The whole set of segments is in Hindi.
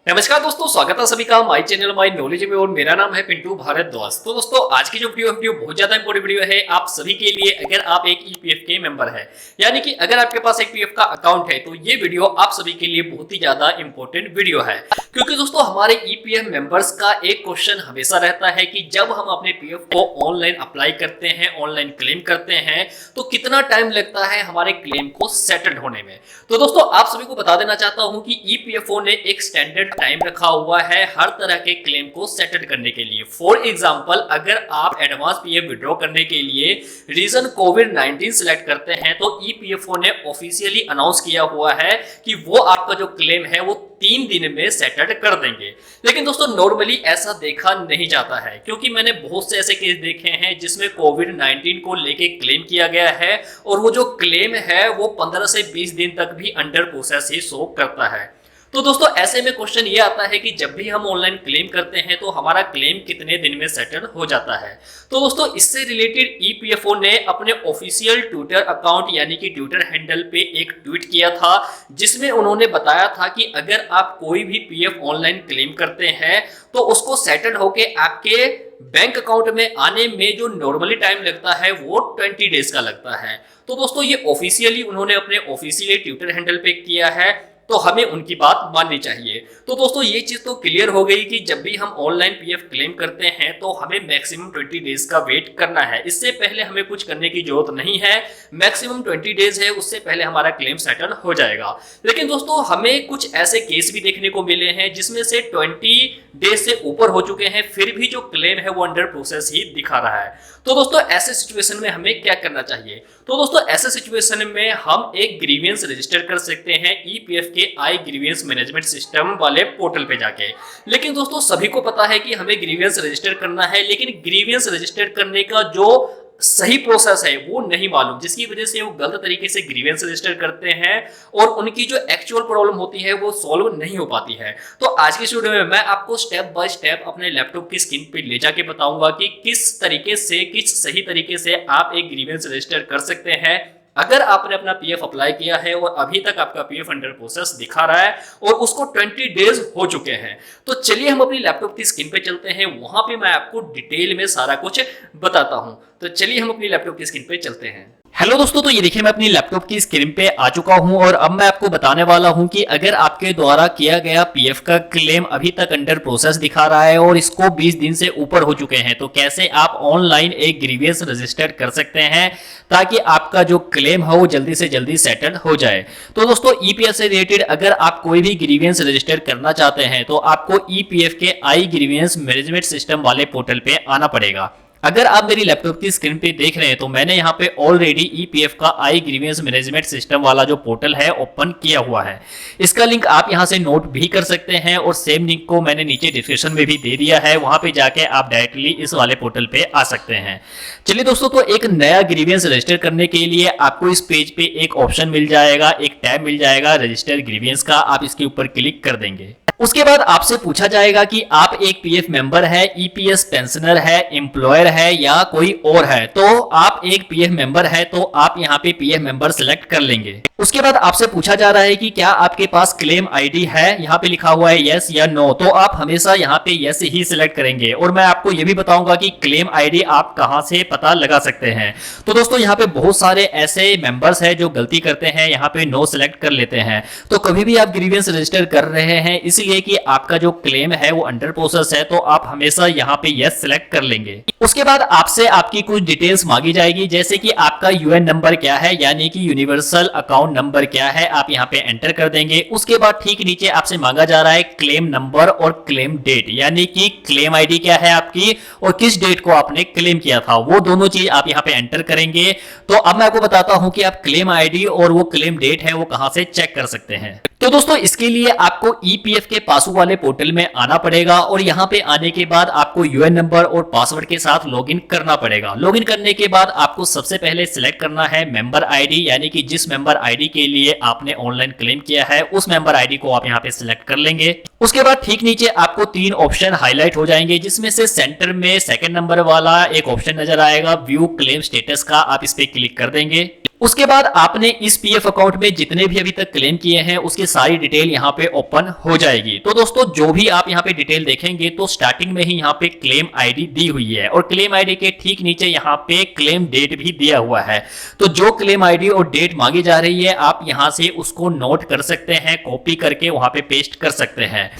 नमस्कार दोस्तों, स्वागत है सभी का माय चैनल माय नॉलेज में और मेरा नाम है पिंटू भारद्वाज। तो दोस्तों आज की जो वीडियो बहुत ज्यादा इंपॉर्टेंट वीडियो है आप सभी के लिए। अगर आप एक ईपीएफ के मेंबर है, यानी कि अगर आपके पास एक पीएफ का अकाउंट है, तो ये वीडियो आप सभी के लिए बहुत ही ज्यादा इंपॉर्टेंट वीडियो है। क्योंकि दोस्तों हमारे ईपीएफ मेंबर्स का एक क्वेश्चन हमेशा रहता है कि जब हम अपने पीएफ को ऑनलाइन अप्लाई करते हैं, ऑनलाइन क्लेम करते हैं, तो कितना टाइम लगता है हमारे क्लेम को सेटल होने में। तो दोस्तों आप सभी को बता देना चाहता हूं कि ईपीएफओ ने एक स्टैंडर्ड टाइम रखा हुआ है हर तरह के क्लेम को सेटल करने के लिए। फॉर एग्जांपल, अगर आप एडवांस पीएफ विड्रॉ करने के लिए रीजन कोविड-19 सिलेक्ट करते हैं, तो ईपीएफओ ने ऑफिशियली अनाउंस किया हुआ है कि वो आपका जो क्लेम है वो 3 दिन में सेटल कर देंगे। लेकिन दोस्तों नॉर्मली ऐसा देखा नहीं जाता है, क्योंकि मैंने बहुत से ऐसे केस देखे हैं जिसमें कोविड-19 को लेके क्लेम किया गया है और वो जो क्लेम है वो 15 से 20 दिन तक भी अंडर प्रोसेस ही शो करता है। तो दोस्तों ऐसे में क्वेश्चन ये आता है कि जब भी हम ऑनलाइन क्लेम करते हैं तो हमारा क्लेम कितने दिन में सेटल हो जाता है। तो दोस्तों इससे रिलेटेड ईपीएफओ ने अपने ऑफिशियल ट्विटर अकाउंट यानी कि ट्विटर हैंडल पे एक ट्वीट किया था, जिसमें उन्होंने बताया था कि अगर आप कोई भी पीएफ ऑनलाइन क्लेम करते हैं तो उसको सेटल होके आपके बैंक अकाउंट में आने में जो नॉर्मली टाइम लगता है वो 20 डेज का लगता है। तो दोस्तों ये ऑफिशियली उन्होंने अपने ऑफिशियली ट्विटर हैंडल पे किया है, तो हमें उनकी बात माननी चाहिए। तो दोस्तों ये चीज तो क्लियर हो गई कि जब भी हम ऑनलाइन पीएफ क्लेम करते हैं तो हमें मैक्सिमम 20 डेज का वेट करना है। इससे पहले हमें कुछ करने की जरूरत नहीं है। मैक्सिमम 20 डेज है, उससे पहले हमारा क्लेम सेटल हो जाएगा। लेकिन दोस्तों हमें कुछ ऐसे केस भी देखने को मिले हैं जिसमें से 20 डेज से ऊपर हो चुके हैं, फिर भी जो क्लेम है वो अंडर प्रोसेस ही दिखा रहा है। तो दोस्तों ऐसे सिचुएशन में हमें क्या करना चाहिए? तो दोस्तों ऐसे सिचुएशन में हम एक ग्रीवियंस रजिस्टर कर सकते हैं ईपीएफ के आई ग्रीवियंस मैनेजमेंट सिस्टम वाले पोर्टल पे जाके। लेकिन दोस्तों सभी को पता है कि हमें ग्रीवियंस रजिस्टर करना है, लेकिन ग्रीवियंस रजिस्टर करने का जो सही प्रोसेस है वो नहीं मालूम, जिसकी वजह से वो गलत तरीके से ग्रीवेंस रजिस्टर करते हैं और उनकी जो एक्चुअल प्रॉब्लम होती है वो सॉल्व नहीं हो पाती है। तो आज की वीडियो में मैं आपको स्टेप बाय स्टेप अपने लैपटॉप की स्क्रीन पे ले जाके बताऊंगा कि किस तरीके से, किस सही तरीके से आप एक ग्रीवेंस रजिस्टर कर सकते हैं अगर आपने अपना पीएफ अप्लाई किया है और अभी तक आपका पीएफ अंडर प्रोसेस दिखा रहा है और उसको 20 डेज हो चुके हैं। तो चलिए हम अपनी लैपटॉप की स्क्रीन पे चलते हैं, वहां पे मैं आपको डिटेल में सारा कुछ बताता हूं। तो चलिए हम अपनी लैपटॉप की स्क्रीन पे चलते हैं। हेलो दोस्तों, तो ये देखिए मैं अपनी लैपटॉप की स्क्रीन पे आ चुका हूं और अब मैं आपको बताने वाला हूं कि अगर आपके द्वारा किया गया पीएफ का क्लेम अभी तक अंडर प्रोसेस दिखा रहा है और इसको 20 दिन से ऊपर हो चुके हैं, तो कैसे आप ऑनलाइन एक ग्रीवियंस रजिस्टर कर सकते हैं ताकि आपका जो क्लेम है वो जल्दी से जल्दी सेटल हो जाए। तो दोस्तों ईपीएफ से रिलेटेड अगर आप कोई भी ग्रीवियंस रजिस्टर करना चाहते हैं तो आपको ईपीएफ के आई ग्रीवियंस मैनेजमेंट सिस्टम वाले पोर्टल पे आना पड़ेगा। अगर आप मेरी लैपटॉप की स्क्रीन पे देख रहे हैं तो मैंने यहाँ पे ऑलरेडी ईपीएफ का आई ग्रीवियंस मैनेजमेंट सिस्टम वाला जो पोर्टल है ओपन किया हुआ है। इसका लिंक आप यहाँ से नोट भी कर सकते हैं और सेम लिंक को मैंने नीचे डिस्क्रिप्शन में भी दे दिया है, वहां पे जाके आप डायरेक्टली इस वाले पोर्टल पे आ सकते हैं। चलिए दोस्तों, तो एक नया ग्रीवियंस रजिस्टर करने के लिए आपको इस पेज पे एक ऑप्शन मिल जाएगा, एक टैब मिल जाएगा रजिस्टर ग्रीवियंस का। आप इसके ऊपर क्लिक कर देंगे। उसके बाद आपसे पूछा जाएगा कि आप एक पीएफ मेंबर है, ईपीएस पेंशनर है, एम्प्लॉयर है या कोई और है। तो आप एक पीएफ मेंबर है तो आप यहाँ पे पीएफ मेंबर सिलेक्ट कर लेंगे। उसके बाद आपसे पूछा जा रहा है कि क्या आपके पास क्लेम आईडी है, यहाँ पे लिखा हुआ है यस या नो। तो आप हमेशा यहाँ पे यस ही सिलेक्ट करेंगे और मैं आपको ये भी बताऊंगा कि क्लेम आईडी आप कहाँ से पता लगा सकते हैं। तो दोस्तों यहाँ पे बहुत सारे ऐसे मेंबर्स हैं जो गलती करते हैं, यहाँ पे नो सिलेक्ट कर लेते हैं। तो कभी भी आप ग्रीवियंस रजिस्टर कर रहे हैं इसलिए कि आपका जो क्लेम है वो अंडर प्रोसेस है, तो आप हमेशा यहाँ पे यस सिलेक्ट कर लेंगे। उसके बाद आपसे आपकी कुछ डिटेल्स मांगी जाएगी, जैसे कि आपका यूएन नंबर क्या है, यानी कि यूनिवर्सल अकाउंट नंबर क्या है, आप यहाँ पे एंटर कर देंगे। उसके बाद ठीक नीचे आपसे मांगा जा रहा है क्लेम नंबर और क्लेम डेट, यानी कि क्लेम आईडी क्या है आपकी और किस डेट को आपने क्लेम किया था, वो दोनों चीज आप यहाँ पे एंटर करेंगे। तो अब मैं आपको बताता हूं कि आप क्लेम आईडी और वो क्लेम डेट है वो कहां से चेक कर सकते हैं। तो दोस्तों इसके लिए आपको ईपीएफ के पासू वाले पोर्टल में आना पड़ेगा और यहाँ पे आने के बाद आपको यूएन नंबर और पासवर्ड के साथ लॉगिन करना पड़ेगा। लॉगिन करने के बाद आपको सबसे पहले सिलेक्ट करना है मेंबर आईडी, यानी कि जिस मेंबर आईडी के लिए आपने ऑनलाइन क्लेम किया है उस मेंबर आईडी को आप यहाँ पे सिलेक्ट कर लेंगे। उसके बाद ठीक नीचे आपको 3 ऑप्शन हाईलाइट हो जाएंगे, जिसमें से सेंटर में सेकंड नंबर वाला एक ऑप्शन नजर आएगा व्यू क्लेम स्टेटस का, आप इस पे क्लिक कर देंगे। उसके बाद आपने इस पीएफ अकाउंट में जितने भी अभी तक क्लेम किए हैं उसकी सारी डिटेल यहाँ पे ओपन हो जाएगी। तो दोस्तों जो भी आप यहाँ पे डिटेल देखेंगे तो स्टार्टिंग में ही यहाँ पे क्लेम आईडी दी हुई है और क्लेम आईडी के ठीक नीचे यहाँ पे क्लेम डेट भी दिया हुआ है। तो जो क्लेम आईडी और डेट मांगी जा रही है आप यहाँ से उसको नोट कर सकते हैं, कॉपी करके वहां पे पेस्ट कर सकते हैं।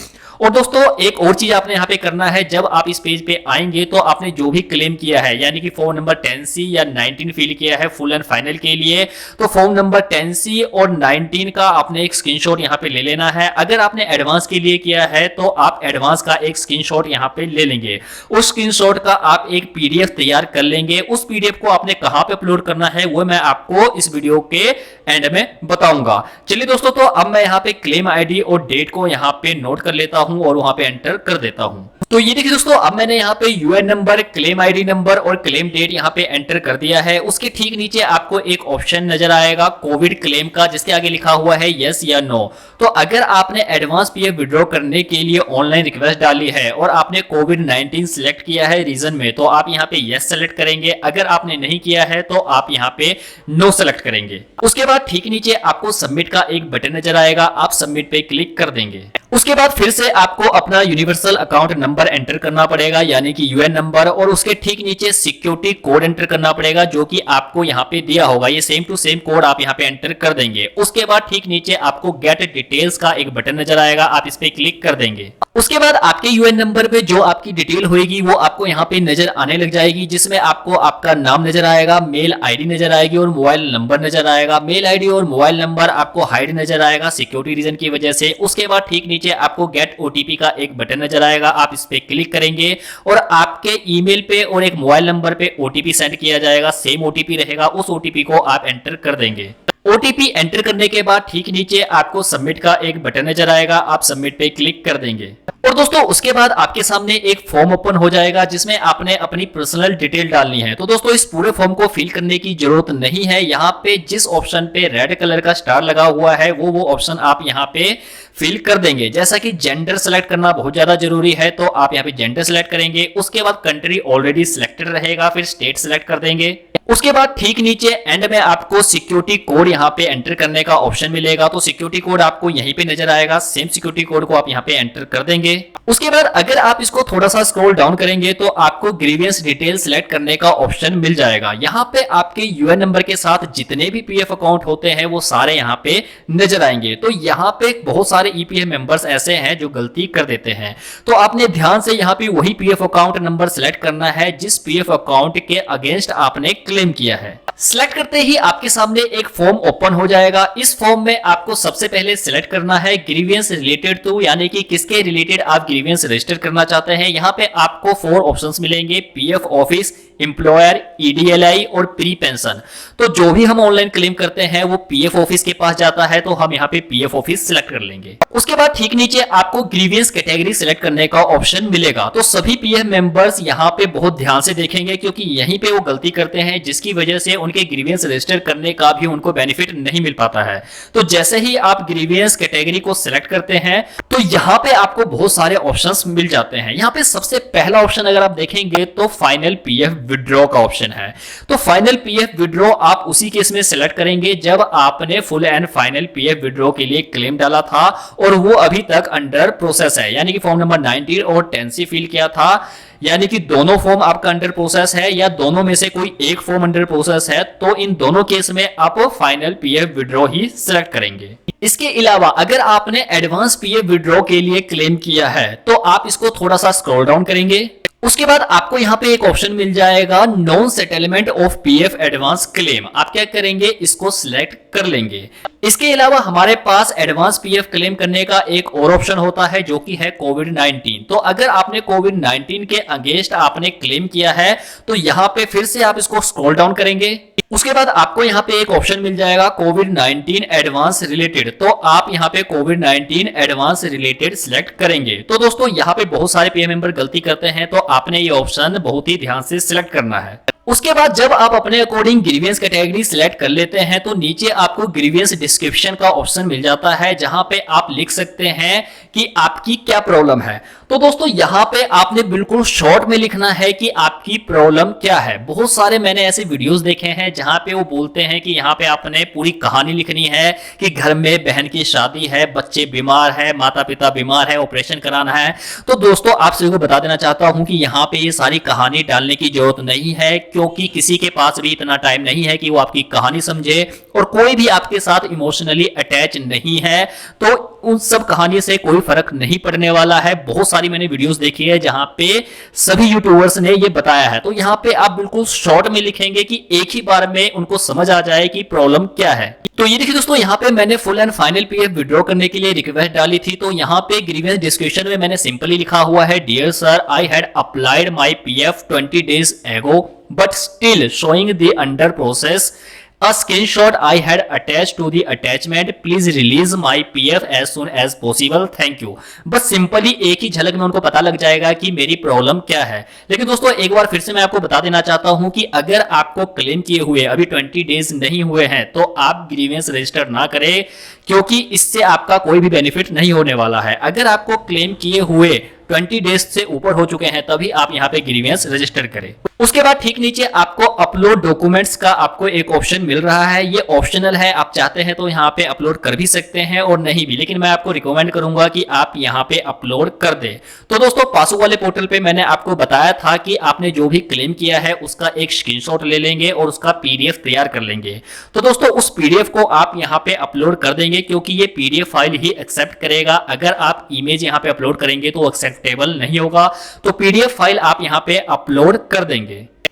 और दोस्तों एक और चीज आपने यहाँ पे करना है, जब आप इस पेज पे आएंगे तो आपने जो भी क्लेम किया है यानी कि फॉर्म नंबर 10C या 19 फिल किया है फुल एंड फाइनल के लिए, तो फॉर्म नंबर 10C और 19 का आपने एक स्क्रीनशॉट यहाँ पे ले लेना है। अगर आपने एडवांस के लिए किया है तो आप एडवांस का एक स्क्रीनशॉट यहाँ पे ले लेंगे। उस स्क्रीनशॉट का आप एक पीडीएफ तैयार कर लेंगे। उस पीडीएफ को आपने कहाँ पे अपलोड करना है वो मैं आपको इस वीडियो के एंड में बताऊंगा। चलिए दोस्तों, तो अब मैं यहाँ पे क्लेम आईडी और डेट को यहाँ पे नोट कर लेता हूं और वहां पे एंटर कर देता हूं। तो ये देखिए दोस्तों, अब मैंने यहाँ पे UN number, claim ID number और क्लेम डेट यहाँ पे एंटर कर दिया है। उसके ठीक नीचे आपको एक ऑप्शन नजर आएगा कोविड क्लेम का, जिसके आगे लिखा हुआ है यस या नो। तो अगर आपने एडवांस पीएफ विड्रॉ करने के लिए ऑनलाइन रिक्वेस्ट डाली है और आपने कोविड-19 सिलेक्ट किया है रीजन में, तो आप यहाँ पे यस सेलेक्ट करेंगे। अगर आपने नहीं किया है तो आप यहाँ पे नो सेलेक्ट करेंगे। उसके बाद ठीक नीचे आपको सबमिट का एक बटन नजर आएगा, आप सबमिट पे क्लिक कर देंगे। उसके बाद फिर से आपको अपना यूनिवर्सल अकाउंट नंबर एंटर करना पड़ेगा यानी कि यूएन नंबर, और उसके ठीक नीचे सिक्योरिटी कोड एंटर करना पड़ेगा जो कि आपको यहाँ पे दिया होगा। ये सेम टू सेम कोड आप यहाँ पे एंटर कर देंगे। उसके बाद ठीक नीचे आपको गेट डिटेल्स का एक बटन नजर आएगा, आप इस पे क्लिक कर देंगे। उसके बाद आपके यूएन नंबर पे जो आपकी डिटेल होगी वो आपको यहाँ पे नजर आने लग जाएगी, जिसमें आपको आपका नाम नजर आएगा, मेल आईडी नजर आएगी और मोबाइल नंबर नजर आएगा। मेल आईडी और मोबाइल नंबर आपको हाइड नजर आएगा सिक्योरिटी रीजन की वजह से। उसके बाद ठीक नीचे आपको गेट ओटीपी का एक बटन नजर आएगा, आप इस पे क्लिक करेंगे और आपके ईमेल पे और एक मोबाइल नंबर पे ओटीपी सेंड किया जाएगा। सेम ओटीपी रहेगा, उस ओटीपी को आप एंटर कर देंगे। ओटीपी एंटर करने के बाद ठीक नीचे आपको सबमिट का एक बटन नजर आएगा, आप सबमिट पे क्लिक कर देंगे। और दोस्तों उसके बाद आपके सामने एक फॉर्म ओपन हो जाएगा जिसमें आपने अपनी पर्सनल डिटेल डालनी है। तो दोस्तों इस पूरे फॉर्म को फिल करने की जरूरत नहीं है। यहाँ पे जिस ऑप्शन पे रेड कलर का स्टार लगा हुआ है वो ऑप्शन आप यहाँ पे फिल कर देंगे। जैसा कि जेंडर सेलेक्ट करना बहुत ज्यादा जरूरी है, तो आप यहाँ पे जेंडर सेलेक्ट करेंगे। उसके बाद कंट्री ऑलरेडी सिलेक्टेड रहेगा, फिर स्टेट सेलेक्ट कर देंगे। उसके बाद ठीक नीचे एंड में आपको सिक्योरिटी कोड यहाँ पे एंटर करने का ऑप्शन मिलेगा, तो सिक्योरिटी कोड आपको यहीं पे नजर आएगा। सेम सिक्योरिटी कोड को आप यहाँ पे एंटर कर देंगे। उसके बाद अगर आप इसको थोड़ा सा स्क्रॉल डाउन करेंगे तो आपको ग्रीवियंस डिटेल सिलेक्ट करने का ऑप्शन मिल जाएगा। यहाँ पे आपके यूएन नंबर के साथ जितने भी पीएफ अकाउंट होते हैं वो सारे यहाँ पे नजर आएंगे। तो यहाँ पे बहुत सारे ईपीएफ मेंबर्स ऐसे हैं जो गलती कर देते हैं, तो आपने ध्यान से यहाँ पे वही पीएफ अकाउंट नंबर सिलेक्ट करना है जिस पीएफ अकाउंट के अगेंस्ट आपने क्लेम किया है। सिलेक्ट करते ही आपके सामने एक फॉर्म ओपन हो जाएगा। इस फॉर्म में आपको सबसे पहले सिलेक्ट करना है ग्रीवियंस रिलेटेड टू, यानी कि किसके रिलेटेड आप ग्रीवियंस रजिस्टर करना चाहते हैं। यहाँ पे आपको 4 ऑप्शंस मिलेंगे, पीएफ ऑफिस, एम्प्लॉयर, ईडीएलआई और प्री पेंशन। तो जो भी हम ऑनलाइन क्लेम करते हैं वो पीएफ ऑफिस के पास जाता है, तो हम यहाँ पे पीएफ ऑफिस सिलेक्ट कर लेंगे। उसके बाद ठीक नीचे आपको ग्रीवियंस कैटेगरी सिलेक्ट करने का ऑप्शन मिलेगा। तो सभी पीएफ मेंबर्स यहाँ पे बहुत ध्यान से देखेंगे क्योंकि यहीं पे वो गलती करते हैं जिसकी वजह से उनके ग्रीवियंस रजिस्टर करने का भी उनको बेनिफिट नहीं मिल पाता है। तो जैसे ही आप ग्रीवियंस कैटेगरी को सिलेक्ट करते हैं तो यहाँ पे आपको बहुत सारे ऑप्शंस मिल जाते हैं। यहाँ पे सबसे पहला ऑप्शन अगर आप देखेंगे तो फाइनल पीएफ विड्रॉ का ऑप्शन है। तो फाइनल पीएफ विड्रॉ आप उसी केस में सिलेक्ट करेंगे जब आपने full and final PF withdraw के लिए क्लेम डाला था और वो अभी तक अंडर प्रोसेस है, यानी कि फॉर्म नंबर 19 और 10C फिल किया था, यानी कि दोनों फॉर्म आपका अंडर प्रोसेस है या दोनों में से कोई एक फॉर्म अंडर प्रोसेस है, तो इन दोनों केस में आप फाइनल पीएफ विड्रॉ ही सिलेक्ट करेंगे। इसके अलावा अगर आपने एडवांस पीएफ विड्रॉ के लिए क्लेम किया है तो आप इसको थोड़ा सा स्क्रॉल डाउन करेंगे। उसके बाद आपको यहाँ पे एक ऑप्शन मिल जाएगा non settlement of PF advance claim. आप क्या करेंगे, इसको सिलेक्ट कर लेंगे। इसके अलावा हमारे पास एडवांस पीएफ क्लेम करने का एक और ऑप्शन होता है जो कि है कोविड-19। तो अगर आपने कोविड-19 के अगेंस्ट आपने क्लेम किया है तो यहाँ पे फिर से आप इसको स्क्रॉल डाउन करेंगे। उसके बाद आपको यहाँ पे एक ऑप्शन मिल जाएगा कोविड-19 एडवांस रिलेटेड, तो आप यहाँ पे कोविड-19 एडवांस रिलेटेड सिलेक्ट करेंगे। तो दोस्तों यहाँ पे बहुत सारे पीएफ मेंबर गलती करते हैं, तो आपने ये ऑप्शन बहुत ही ध्यान से सिलेक्ट करना है। उसके बाद जब आप अपने अकॉर्डिंग ग्रीवियंस कैटेगरी सिलेक्ट कर लेते हैं तो नीचे आपको ग्रीवियंस डिस्क्रिप्शन का ऑप्शन मिल जाता है, जहां पे आप लिख सकते हैं कि आपकी क्या प्रॉब्लम है। तो दोस्तों यहां पे आपने बिल्कुल शॉर्ट में लिखना है कि आपकी प्रॉब्लम क्या है। बहुत सारे मैंने ऐसे वीडियोस देखे हैं जहां पे वो बोलते हैं कि यहां पे आपने पूरी कहानी लिखनी है कि घर में बहन की शादी है, बच्चे बीमार है, माता पिता बीमार है, ऑपरेशन कराना है। तो दोस्तों आप सभी को बता देना चाहता हूं कि यहां पे ये सारी कहानी डालने की जरूरत नहीं है, क्योंकि किसी के पास भी इतना टाइम नहीं है कि वो आपकी कहानी समझे, और कोई भी आपके साथ इमोशनली अटैच नहीं है, तो उन सब कहानी से कोई फर्क नहीं पड़ने वाला है। बहुत सारी मैंने वीडियोस देखी है जहां पे सभी यूट्यूबर्स ने ये बताया है। तो यहां पे आप बिल्कुल शॉर्ट में लिखेंगे कि एक ही बार में उनको समझ आ जाए कि प्रॉब्लम क्या है। तो ये देखिए दोस्तों, यहाँ पे मैंने full and final PF withdraw करने के लिए रिक्वेस्ट डाली थी। तो यहाँ पे ग्रीवियंस डिस्क्रिप्शन में मैंने सिंपली लिखा हुआ है, dear sir, I had applied my PF 20 days ago but still showing the under process. A screenshot I had attached to the attachment. Please release my PF as soon as possible. Thank you. बस सिंपली एक ही झलक में उनको पता लग जाएगा कि मेरी प्रॉब्लम क्या है। लेकिन दोस्तों एक बार फिर से मैं आपको बता देना चाहता हूं कि अगर आपको क्लेम किए हुए अभी 20 days नहीं हुए हैं तो आप ग्रीवियंस रजिस्टर ना करें, क्योंकि इससे आपका कोई भी बेनिफिट नहीं होने वाला है। अगर आपको क्लेम किए हुए 20 डेज से ऊपर हो चुके हैं तभी आप यहाँ पे ग्रीवियंस रजिस्टर करें। उसके बाद ठीक नीचे आपको अपलोड डॉक्यूमेंट्स का आपको एक ऑप्शन मिल रहा है। ये ऑप्शनल है, आप चाहते हैं तो यहाँ पे अपलोड कर भी सकते हैं और नहीं भी, लेकिन मैं आपको रिकमेंड करूंगा कि आप यहाँ पे अपलोड कर दें। तो दोस्तों पासबुक वाले पोर्टल पे मैंने आपको बताया था कि आपने जो भी क्लेम किया है उसका एक स्क्रीनशॉट ले लेंगे और उसका पीडीएफ तैयार कर लेंगे। तो दोस्तों उस पीडीएफ को आप यहाँ पे अपलोड कर देंगे, क्योंकि ये पीडीएफ फाइल ही एक्सेप्ट करेगा। अगर आप इमेज यहाँ पे अपलोड करेंगे तो एक्सेप्टेबल नहीं होगा। तो पीडीएफ फाइल आप यहाँ पे अपलोड कर देंगे।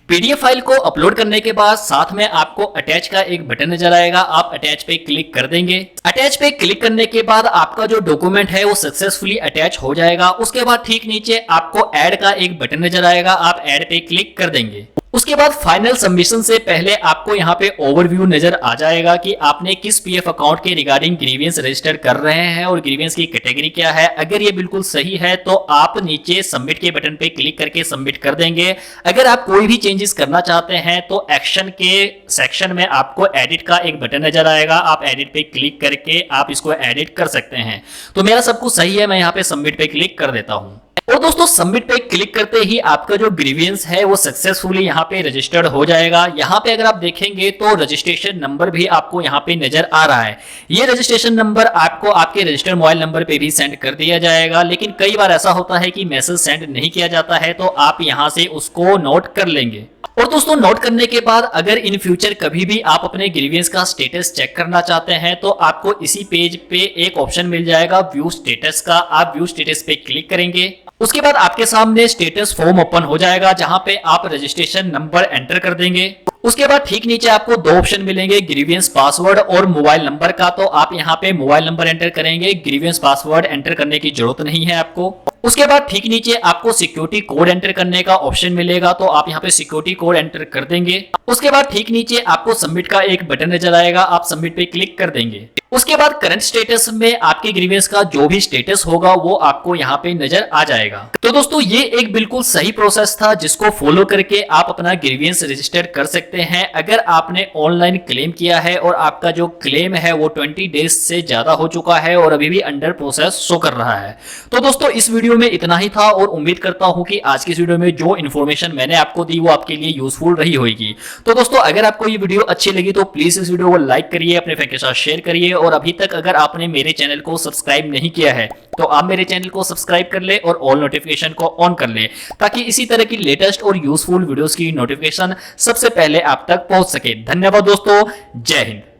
पीडीएफ फाइल को अपलोड करने के बाद साथ में आपको अटैच का एक बटन नजर आएगा, आप अटैच पे क्लिक कर देंगे। अटैच पे क्लिक करने के बाद आपका जो डॉक्यूमेंट है वो सक्सेसफुली अटैच हो जाएगा। उसके बाद ठीक नीचे आपको ऐड का एक बटन नजर आएगा, आप ऐड पे क्लिक कर देंगे। उसके बाद फाइनल सबमिशन से पहले आपको यहाँ पे ओवरव्यू नजर आ जाएगा कि आपने किस पीएफ अकाउंट के रिगार्डिंग ग्रीवियंस रजिस्टर कर रहे हैं और ग्रीवियंस की कैटेगरी क्या है। अगर ये बिल्कुल सही है तो आप नीचे सबमिट के बटन पे क्लिक करके सबमिट कर देंगे। अगर आप कोई भी चेंजेस करना चाहते हैं तो एक्शन के सेक्शन में आपको एडिट का एक बटन नजर आएगा, आप एडिट पे क्लिक करके आप इसको एडिट कर सकते हैं। तो मेरा सब कुछ सही है, मैं यहाँ पे सबमिट पे क्लिक कर देता हूँ। और दोस्तों सबमिट पे क्लिक करते ही आपका जो ग्रीवियंस है वो सक्सेसफुली यहाँ पे रजिस्टर्ड हो जाएगा। यहाँ पे अगर आप देखेंगे तो रजिस्ट्रेशन नंबर भी आपको यहाँ पे नजर आ रहा है। ये रजिस्ट्रेशन नंबर आपको आपके रजिस्टर्ड मोबाइल नंबर पे भी सेंड कर दिया जाएगा, लेकिन कई बार ऐसा होता है कि मैसेज सेंड नहीं किया जाता है, तो आप यहाँ से उसको नोट कर लेंगे। और दोस्तों नोट करने के बाद अगर इन फ्यूचर कभी भी आप अपने ग्रीवियंस का स्टेटस चेक करना चाहते हैं तो आपको इसी पेज पे एक ऑप्शन मिल जाएगा व्यू स्टेटस का, आप व्यू स्टेटस पे क्लिक करेंगे। उसके बाद आपके सामने स्टेटस फॉर्म ओपन हो जाएगा, जहां पे आप रजिस्ट्रेशन नंबर एंटर कर देंगे। उसके बाद ठीक नीचे आपको दो ऑप्शन मिलेंगे, ग्रीवियंस पासवर्ड और मोबाइल नंबर का। तो आप यहाँ पे मोबाइल नंबर एंटर करेंगे, ग्रीवियंस पासवर्ड एंटर करने की जरूरत नहीं है आपको। उसके बाद ठीक नीचे आपको सिक्योरिटी कोड एंटर करने का ऑप्शन मिलेगा, तो आप यहाँ पे सिक्योरिटी कोड एंटर कर देंगे। उसके बाद ठीक नीचे आपको सबमिट का एक बटन नजर आएगा, आप सबमिट पे क्लिक कर देंगे। उसके बाद करंट स्टेटस में आपके ग्रीवियंस का जो भी स्टेटस होगा वो आपको यहाँ पे नजर आ जाएगा। तो दोस्तों ये एक बिल्कुल सही प्रोसेस था जिसको फॉलो करके आप अपना ग्रीवियंस रजिस्टर कर सकते हैं। अगर आपने ऑनलाइन क्लेम किया है और आपका जो क्लेम है वो 20 डेज से ज्यादा हो चुका है और अभी भी अंडर प्रोसेस शो कर रहा है। तो दोस्तों इस वीडियो में इतना ही था और उम्मीद करता हूं कि आज की इस वीडियो में जो इन्फॉर्मेशन मैंने आपको दी वो आपके लिए यूजफुल रही होगी। तो दोस्तों अगर आपको ये वीडियो अच्छी लगी तो प्लीज इस वीडियो को लाइक करिए, अपने फ्रेंड के साथ शेयर करिए, और अभी तक अगर आपने मेरे चैनल को सब्सक्राइब नहीं किया है तो आप मेरे चैनल को सब्सक्राइब कर ले और ऑल नोटिफिकेशन को ऑन कर ले, ताकि इसी तरह की लेटेस्ट और यूजफुल वीडियोस की नोटिफिकेशन सबसे पहले आप तक पहुंच सके। धन्यवाद दोस्तों, जय हिंद।